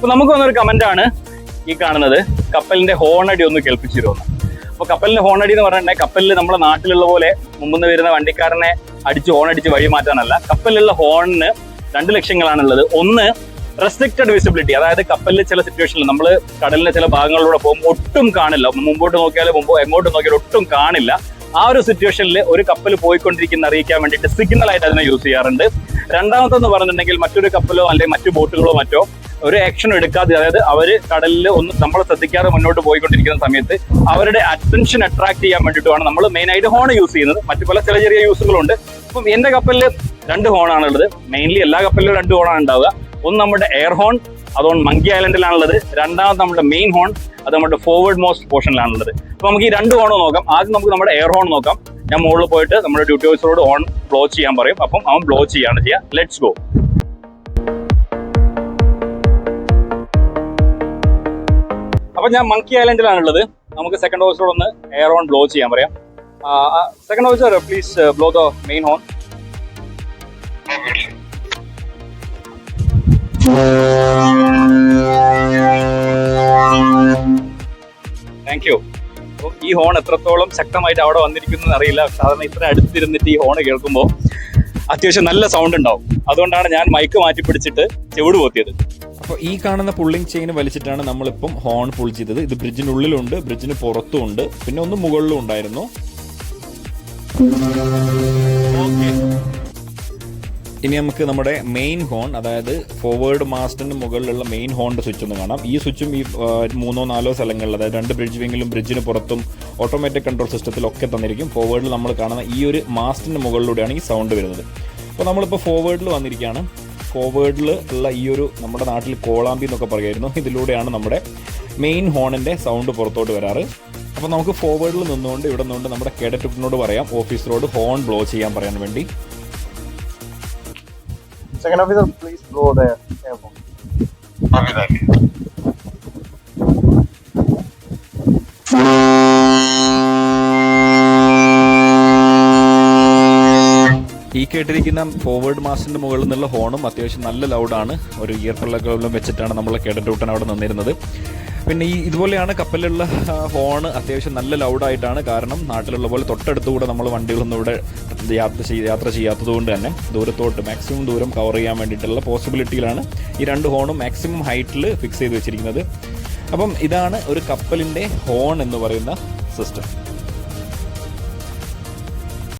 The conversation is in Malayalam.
അപ്പൊ നമുക്ക് വന്നൊരു കമന്റ് ആണ് ഈ കാണുന്നത്, കപ്പലിന്റെ ഹോണടി ഒന്ന് കേൾപ്പിച്ചിരുന്നു. അപ്പൊ കപ്പലിന്റെ ഹോണടി എന്ന് പറഞ്ഞിട്ടുണ്ടെങ്കിൽ കപ്പലിൽ നമ്മുടെ നാട്ടിലുള്ള പോലെ മുമ്പ് വരുന്ന വണ്ടിക്കാരനെ അടിച്ച് ഹോണടിച്ച് വഴി മാറ്റാനല്ല. കപ്പലിലുള്ള ഹോണിന് 2 ലക്ഷ്യങ്ങളാണുള്ളത്. ഒന്ന്, റെസ്ട്രിക്റ്റഡ് വിസിബിലിറ്റി, അതായത് കപ്പലിൽ ചില സിറ്റുവേഷനിൽ നമ്മൾ കടലിലെ ചില ഭാഗങ്ങളിലൂടെ പോകുമ്പോൾ ഒട്ടും കാണില്ല, മുമ്പോട്ട് നോക്കിയാലും എങ്ങോട്ട് നോക്കിയാലും ഒട്ടും കാണില്ല. ആ ഒരു സിറ്റുവേഷനിൽ ഒരു കപ്പൽ പോയിക്കൊണ്ടിരിക്കുന്ന അറിയിക്കാൻ വേണ്ടിയിട്ട് സിഗ്നൽ ആയിട്ട് അതിനെ യൂസ് ചെയ്യാറുണ്ട്. രണ്ടാമത്തെന്ന് പറഞ്ഞിട്ടുണ്ടെങ്കിൽ മറ്റൊരു കപ്പലോ അല്ലെങ്കിൽ മറ്റു ബോട്ടുകളോ മറ്റോ ഒരു ആക്ഷനും എടുക്കാതെ, അതായത് അവര് കടലിൽ ഒന്ന് നമ്മളെ ശ്രദ്ധിക്കാതെ മുന്നോട്ട് പോയിക്കൊണ്ടിരിക്കുന്ന സമയത്ത് അവരുടെ അറ്റൻഷൻ അട്രാക്ട് ചെയ്യാൻ വേണ്ടിയിട്ടാണ് നമ്മൾ മെയിൻ ആയിട്ട് ഹോൺ യൂസ് ചെയ്യുന്നത്. മറ്റു പല ചെറിയ യൂസുകളുണ്ട്. അപ്പം എന്റെ കപ്പലിൽ 2 ഹോണാണുള്ളത്. മെയിൻലി എല്ലാ കപ്പലിലും 2 ഹോണാണ് ഉണ്ടാവുക. ഒന്ന് നമ്മുടെ എയർ ഹോൺ, അതുകൊണ്ട് മങ്കി ഐലൻഡിലാണുള്ളത്. രണ്ടാമത് നമ്മുടെ മെയിൻ ഹോൺ, അത് നമ്മുടെ ഫോർവേഡ് മോസ്റ്റ് പോർഷനിലാണുള്ളത്. അപ്പൊ നമുക്ക് ഈ 2 ഹോണോ നോക്കാം. ആദ്യം നമുക്ക് നമ്മുടെ എയർ ഹോൺ നോക്കാം. ഞാൻ മുകളിൽ പോയിട്ട് നമ്മുടെ ഡ്യൂട്ടി ഓഫീസറോട് ഹോൺ ബ്ലോ ചെയ്യാൻ പറയും. അപ്പം അവൻ ബ്ലോ ചെയ്യാണ് ചെയ്യുക. Let's go. അപ്പൊ ഞാൻ മങ്കി ഐലൻഡിലാണുള്ളത്. നമുക്ക് സെക്കൻഡ് ഓഫീസറോട് ഒന്ന് എയർ ഹോൺ ബ്ലോ ചെയ്യാൻ പറയാം. Second officer, please blow the main horn. Thank you. അപ്പോൾ ഈ ഹോൺ എത്രത്തോളം ശക്തമായിട്ട് അവിടെ വന്നിരിക്കുന്നു അറിയില്ല. സാധാരണ ഇത്ര അടുത്തിരുന്നിട്ട് ഈ ഹോൺ കേൾക്കുമ്പോൾ അത്യാവശ്യം നല്ല സൗണ്ട് ഉണ്ടാവും. അതുകൊണ്ടാണ് ഞാൻ മൈക്ക് മാറ്റി പിടിച്ചിട്ട് ചെവിട് പോത്തിയത്. അപ്പോൾ ഈ കാണുന്ന പുള്ളിങ് ചെയിൻ വലിച്ചിട്ടാണ് നമ്മളിപ്പം ഹോൺ പുൾ ചെയ്തത്. ഇത് ബ്രിഡ്ജിനുള്ളിലുണ്ട്, ബ്രിഡ്ജിന് പുറത്തും ഉണ്ട്, പിന്നെ ഒന്ന് മുകളിലും ഉണ്ടായിരുന്നു. ഇനി നമുക്ക് നമ്മുടെ മെയിൻ ഹോൺ, അതായത് ഫോർവേഡ് മാസ്റ്റിന് മുകളിലുള്ള മെയിൻ ഹോണിന്റെ സ്വിച്ച് ഒന്ന് കാണാം. ഈ സ്വിച്ചും ഈ 3-4 സ്ഥലങ്ങളിൽ, അതായത് 2 ബ്രിഡ്ജ് വിങ്ങിലും ബ്രിഡ്ജിന് പുറത്തും ഓട്ടോമാറ്റിക് കൺട്രോൾ സിസ്റ്റത്തിലൊക്കെ തന്നിരിക്കും. ഫോർവേഡിൽ നമ്മൾ കാണുന്ന ഈ ഒരു മാസ്റ്റിന്റെ മുകളിലൂടെയാണ് ഈ സൗണ്ട് വരുന്നത്. അപ്പോൾ നമ്മളിപ്പോൾ ഫോർവേഡിൽ വന്നിരിക്കുകയാണ്. ഫോർവേഡിൽ ഉള്ള ഈ ഒരു നമ്മുടെ നാട്ടിൽ കോളാമ്പി എന്നൊക്കെ പറയുമായിരുന്നു, ഇതിലൂടെയാണ് നമ്മുടെ മെയിൻ ഹോണിന്റെ സൗണ്ട് പുറത്തോട്ട് വരാറ്. അപ്പോൾ നമുക്ക് ഫോർവേഡിൽ നിന്നുകൊണ്ട് ഇവിടെ നിന്നുകൊണ്ട് നമ്മുടെ കേഡറ്റിനോട് പറയാം, ഓഫീസറോട് ഹോൺ ബ്ലോ ചെയ്യാൻ പറയാൻ വേണ്ടി. Second officer, please blow the air horn. ഈ കേട്ടിരിക്കുന്ന ഫോർവേഡ് മാസ്റ്റിന്റെ മുകളിൽ നിന്നുള്ള ഹോണും അത്യാവശ്യം നല്ല ലൗഡാണ്. ഒരു ഇയർ പ്ലഗുകളും വെച്ചിട്ടാണ് നമ്മൾ കേഡറ്റ് അവിടെ നിന്നിരുന്നത്. പിന്നെ ഈ ഇതുപോലെയാണ് കപ്പലിലുള്ള ഹോൺ അത്യാവശ്യം നല്ല ലൗഡായിട്ടാണ്. കാരണം നാട്ടിലുള്ള പോലെ തൊട്ടടുത്തുകൂടെ നമ്മൾ വണ്ടികളൊന്നും ഇവിടെ യാത്ര ചെയ്യാത്തത് കൊണ്ട് തന്നെ ദൂരത്തോട്ട് മാക്സിമം ദൂരം കവർ ചെയ്യാൻ വേണ്ടിയിട്ടുള്ള പോസിബിലിറ്റിയിലാണ് ഈ 2 ഹോണും മാക്സിമം ഹൈറ്റിൽ ഫിക്സ് ചെയ്ത് വെച്ചിരിക്കുന്നത്. അപ്പം ഇതാണ് ഒരു കപ്പലിൻ്റെ ഹോൺ എന്ന് പറയുന്ന സിസ്റ്റം.